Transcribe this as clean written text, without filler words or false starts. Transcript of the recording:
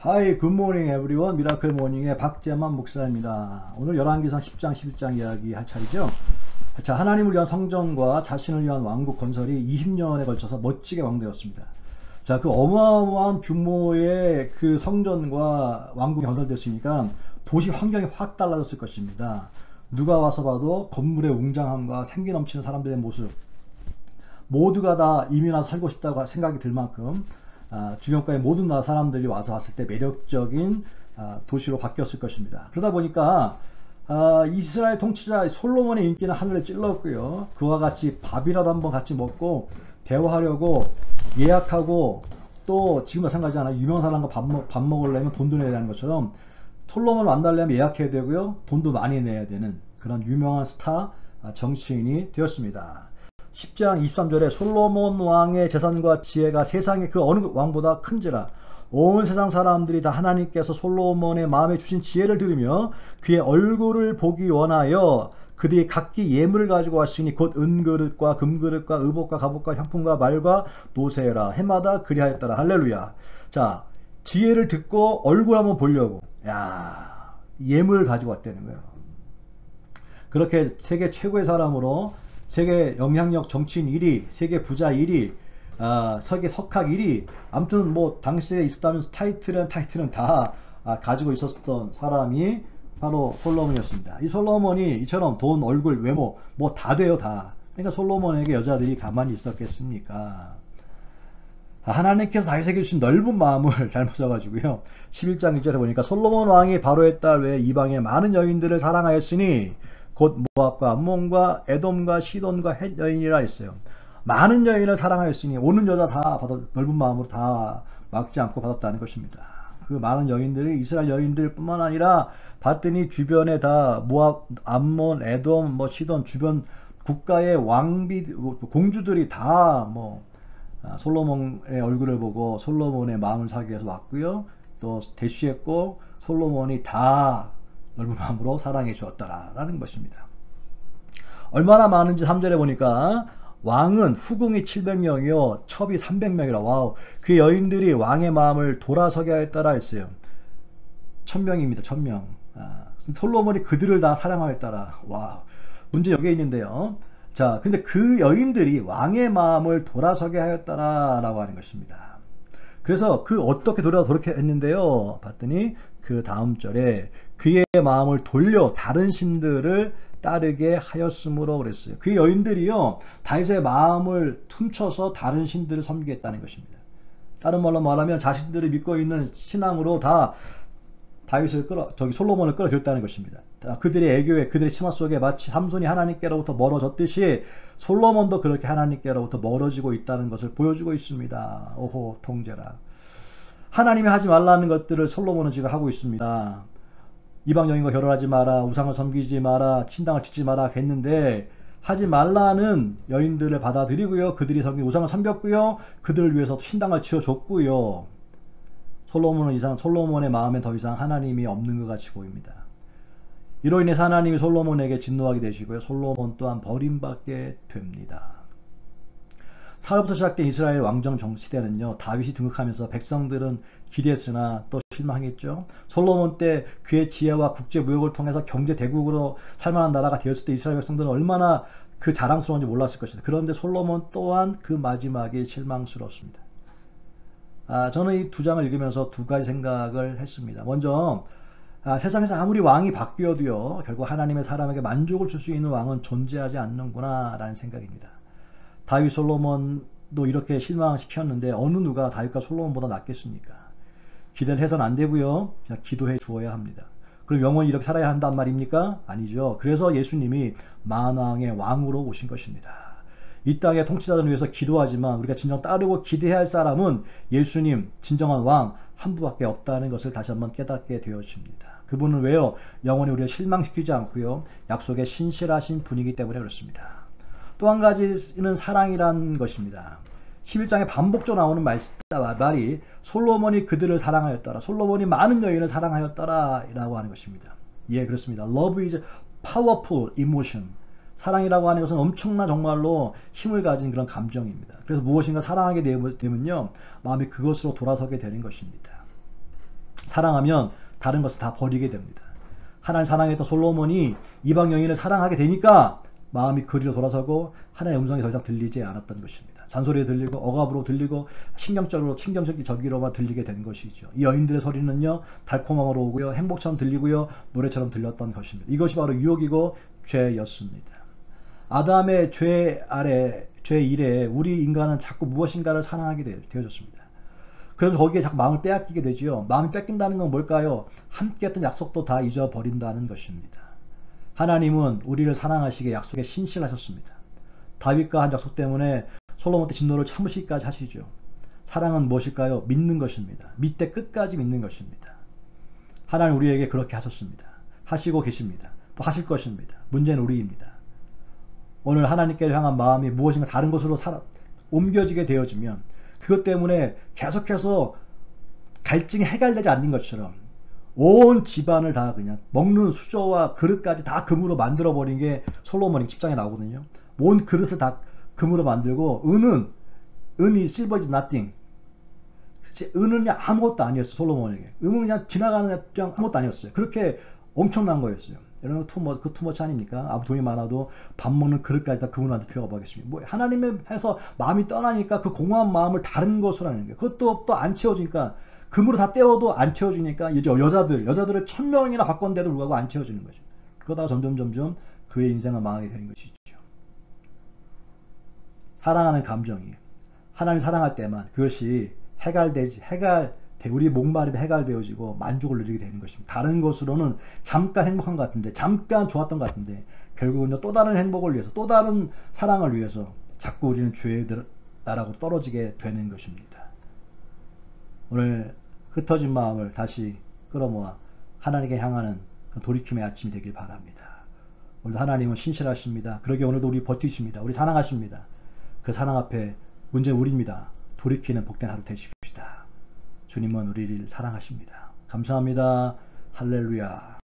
Hi, good morning everyone. 미라클 모닝의 박재만 목사입니다. 오늘 열왕기상 10장, 11장 이야기 할 차례죠. 자, 하나님을 위한 성전과 자신을 위한 왕국 건설이 20년에 걸쳐서 멋지게 완성되었습니다. 자, 그 어마어마한 규모의 그 성전과 왕국이 건설됐으니까 도시 환경이 확 달라졌을 것입니다. 누가 와서 봐도 건물의 웅장함과 생기 넘치는 사람들의 모습, 모두가 다 이민 와서 살고 싶다고 생각이 들 만큼 주변가의 모든 나라 사람들이 와서 봤을 때 매력적인 도시로 바뀌었을 것입니다. 그러다 보니까 이스라엘 통치자 솔로몬의 인기는 하늘에 찔렀고요. 그와 같이 밥이라도 한번 같이 먹고 대화하려고 예약하고, 또 지금 마찬가지잖아요. 유명한 사람과 밥 먹으려면 돈도 내야 되는 것처럼 솔로몬을 만나려면 예약해야 되고요. 돈도 많이 내야 되는 그런 유명한 스타 정치인이 되었습니다. 10장 23절에 솔로몬 왕의 재산과 지혜가 세상의 그 어느 왕보다 큰지라 온 세상 사람들이 다 하나님께서 솔로몬의 마음에 주신 지혜를 들으며 그의 얼굴을 보기 원하여 그들이 각기 예물을 가지고 왔으니 곧 은그릇과 금그릇과 의복과 갑옷과 향품과 말과 노새라 해마다 그리하였더라. 할렐루야. 자, 지혜를 듣고 얼굴 한번 보려고 예물을 가지고 왔다는 거예요. 그렇게 세계 최고의 사람으로 세계 영향력 정치인 1위, 세계 부자 1위, 세계 석학 1위, 아무튼 뭐 당시에 있었다면 타이틀은 다 가지고 있었던 사람이 바로 솔로몬이었습니다. 이 솔로몬이 이처럼 돈, 얼굴, 외모 뭐 다 돼요, 다. 그러니까 솔로몬에게 여자들이 가만히 있었겠습니까? 하나님께서 다윗에게 주신 넓은 마음을 잘못 써가지고요. 11장 2절에 보니까 솔로몬 왕이 바로의 딸 외에 이방의 많은 여인들을 사랑하였으니 곧 모압과 암몬과 에돔과 시돈과 헷 여인이라 했어요. 많은 여인을 사랑하였으니 오는 여자 다 넓은 마음으로 다 막지 않고 받았다는 것입니다. 그 많은 여인들이 이스라엘 여인들 뿐만 아니라 봤더니 주변에 다 모압, 암몬, 에돔, 시돈 주변 국가의 공주들이 다 솔로몬의 얼굴을 보고 솔로몬의 마음을 사기 위해서 왔고요. 또 대쉬했고 솔로몬이 다 넓은 마음으로 사랑해 주었더라라는 것입니다. 얼마나 많은지 3절에 보니까 왕은 후궁이 700명이요 첩이 300명이라. 와우. 그 여인들이 왕의 마음을 돌아서게 하였더라 했어요. 1000명입니다. 1000명. 솔로몬이 그들을 다 사랑하였더라. 와우. 문제 여기에 있는데요. 자, 근데 그 여인들이 왕의 마음을 돌아서게 하였더라 라고 하는 것입니다. 그래서 어떻게 그렇게 했는데요. 봤더니 그 다음 절에 그의 마음을 돌려 다른 신들을 따르게 하였으므로 그랬어요. 그 여인들이요 다윗의 마음을 훔쳐서 다른 신들을 섬기겠다는 것입니다. 다른 말로 말하면 자신들을 믿고 있는 신앙으로 다 다윗을 솔로몬을 끌어들였다는 것입니다. 그들의 애교에 그들의 치마 속에 마치 삼손이 하나님께로부터 멀어졌듯이 솔로몬도 그렇게 하나님께로부터 멀어지고 있다는 것을 보여주고 있습니다. 오호 통제라. 하나님이 하지 말라는 것들을 솔로몬은 지금 하고 있습니다. 이방 여인과 결혼하지 마라, 우상을 섬기지 마라, 신당을 짓지 마라 했는데 하지 말라는 여인들을 받아들이고요. 그들이 섬긴 우상을 섬겼고요. 그들을 위해서 신당을 지어줬고요. 솔로몬의 마음에 더 이상 하나님이 없는 것 같이 보입니다. 이로 인해서 하나님이 솔로몬에게 진노하게 되시고요. 솔로몬 또한 버림받게 됩니다. 사흘부터 시작된 이스라엘 왕정 시대는요. 다윗이 등극하면서 백성들은 기대했으나 또 실망했죠. 솔로몬 때 그의 지혜와 국제 무역을 통해서 경제 대국으로 살만한 나라가 되었을 때 이스라엘 백성들은 얼마나 그 자랑스러운지 몰랐을 것입니다. 그런데 솔로몬 또한 그 마지막에 실망스럽습니다. 저는 이 두 장을 읽으면서 두 가지 생각을 했습니다. 먼저 세상에서 아무리 왕이 바뀌어도요. 결국 하나님의 사람에게 만족을 줄 수 있는 왕은 존재하지 않는구나 라는 생각입니다. 다윗 솔로몬도 이렇게 실망시켰는데 어느 누가 다윗과 솔로몬보다 낫겠습니까? 기대를 해서는 안 되고요. 그냥 기도해 주어야 합니다. 그럼 영원히 이렇게 살아야 한단 말입니까? 아니죠. 그래서 예수님이 만왕의 왕으로 오신 것입니다. 이 땅의 통치자들을 위해서 기도하지만 우리가 진정 따르고 기대해야 할 사람은 예수님 진정한 왕 한 분밖에 없다는 것을 다시 한번 깨닫게 되어집니다. 그분은 왜요? 영원히 우리를 실망시키지 않고요. 약속에 신실하신 분이기 때문에 그렇습니다. 또 한 가지는 사랑이란 것입니다. 11장에 반복적으로 나오는 말이 솔로몬이 그들을 사랑하였더라. 솔로몬이 많은 여인을 사랑하였더라 라고 하는 것입니다. 예, 그렇습니다. Love is powerful emotion. 사랑이라고 하는 것은 엄청난 정말로 힘을 가진 그런 감정입니다. 그래서 무엇인가 사랑하게 되면요 마음이 그것으로 돌아서게 되는 것입니다. 사랑하면 다른 것을 다 버리게 됩니다. 하나님 사랑했던 솔로몬이 이방 여인을 사랑하게 되니까 마음이 그리로 돌아서고 하나님의 음성이 더 이상 들리지 않았던 것입니다. 잔소리에 들리고 억압으로 들리고 신경적이로만 들리게 된 것이죠. 이 여인들의 소리는요, 달콤함으로 오고요, 행복처럼 들리고요, 노래처럼 들렸던 것입니다. 이것이 바로 유혹이고 죄였습니다. 아담의 죄 이래 우리 인간은 자꾸 무엇인가를 사랑하게 되어졌습니다. 그래서 거기에 자꾸 마음을 빼앗기게 되지요. 마음이 뺏긴다는 건 뭘까요? 함께 했던 약속도 다 잊어버린다는 것입니다. 하나님은 우리를 사랑하시기에 약속에 신실하셨습니다. 다윗과 한 약속 때문에 솔로몬 때 진노를 참으시기까지 하시죠. 사랑은 무엇일까요? 믿는 것입니다. 밑에 끝까지 믿는 것입니다. 하나님 우리에게 그렇게 하셨습니다. 하시고 계십니다. 또 하실 것입니다. 문제는 우리입니다. 오늘 하나님께 향한 마음이 무엇인가 다른 것으로 옮겨지게 되어지면 그것 때문에 계속해서 갈증이 해결되지 않는 것처럼 온 집안을 다 그냥 먹는 수저와 그릇까지 다 금으로 만들어버린 게 솔로몬의 집장에 나오거든요. 온 그릇을 다 금으로 만들고 은이 silver is nothing. 은은 그냥 아무것도 아니었어요. 솔로몬에게. 은은 그냥 지나가는 그냥 아무것도 아니었어요. 그렇게 엄청난 거였어요. 여러분 그 투머치 아닙니까? 아무 돈이 많아도 밥 먹는 그릇까지 다 금으로 만들 필요가 없겠습니까? 뭐 하나님에 해서 마음이 떠나니까 그 공허한 마음을 다른 것으로 하는 거예요. 그것도 또 안 채워지니까 금으로 다 떼어도 안 채워지니까 이제 여자들을 1000명이나 바꿨는데도 불구하고 안 채워지는 거죠. 그러다가 점점 그의 인생은 망하게 되는 것이죠. 사랑하는 감정이 하나님 사랑할 때만 그것이 우리 목마름이 해결되어지고 만족을 누리게 되는 것입니다. 다른 것으로는 잠깐 행복한 것 같은데, 잠깐 좋았던 것 같은데, 결국은요, 또 다른 행복을 위해서, 또 다른 사랑을 위해서 자꾸 우리는 죄의 나라로 떨어지게 되는 것입니다. 오늘 흩어진 마음을 다시 끌어모아 하나님께 향하는 돌이킴의 아침이 되길 바랍니다. 오늘도 하나님은 신실하십니다. 그러기에 오늘도 우리 버티십니다. 우리 사랑하십니다. 그 사랑 앞에 문제는 우리입니다. 돌이키는 복된 하루 되십시다. 주님은 우리를 사랑하십니다. 감사합니다. 할렐루야.